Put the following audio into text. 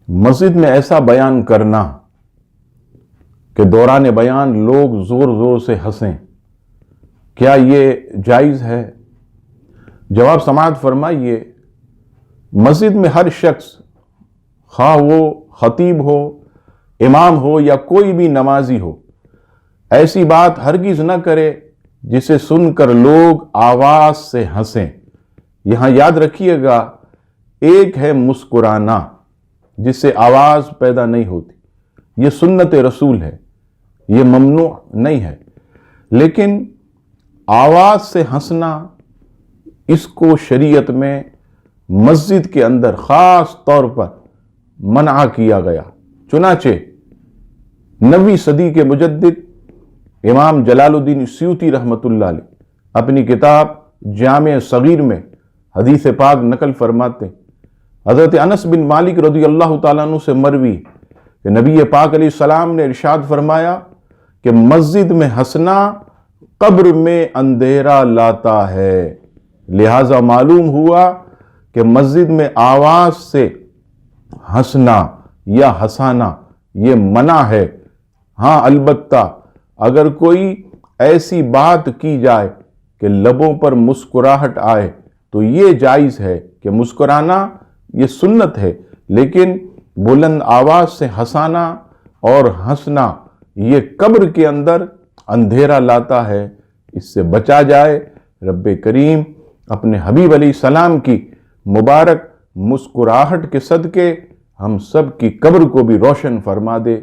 مسجد میں ایسا بیان کرنا کہ دوران بیان لوگ زور زور سے ہنسیں، کیا یہ جائز ہے؟ جواب سماعت فرمائیے، مسجد میں ہر شخص، خواہ وہ خطیب ہو، امام ہو یا کوئی بھی نمازی ہو، ایسی بات ہرگز نہ کرے جسے سن کر لوگ آواز سے ہنسیں۔ یہاں یاد رکھیے گا، ایک ہے مسکرانا جس سے آواز پیدا نہیں ہوتی، یہ سنت رسول ہے، یہ ممنوع نہیں ہے، لیکن آواز سے ہنسنا، اس کو شریعت میں مسجد کے اندر خاص طور پر منع کیا گیا۔ چنانچہ 9ویں صدی کے مجدد امام جلال الدین سیوطی رحمۃ اللہ علیہ اپنی کتاب جامع صغیر میں حدیث پاک نقل فرماتے ہیں، حضرت انس بن مالک رضی اللہ تعالیٰ عنہ سے مروی کہ نبی پاک علیہ السلام نے ارشاد فرمایا کہ مسجد میں ہنسنا قبر میں اندھیرا لاتا ہے، لہذا معلوم ہوا کہ مسجد میں آواز سے ہنسنا یا ہنسانا یہ منع ہے۔ ہاں البتہ اگر کوئی ایسی بات کی جائے کہ لبوں پر مسکراہٹ آئے تو یہ جائز ہے کہ مسکرانا یہ سنت ہے، لیکن بلند آواز سے ہنسانا اور ہنسنا یہ قبر کے اندر اندھیرا لاتا ہے، اس سے بچا جائے۔ رب کریم اپنے حبیب علیہ السلام کی مبارک مسکراہٹ کے صدقے ہم سب کی قبر کو بھی روشن فرما دے۔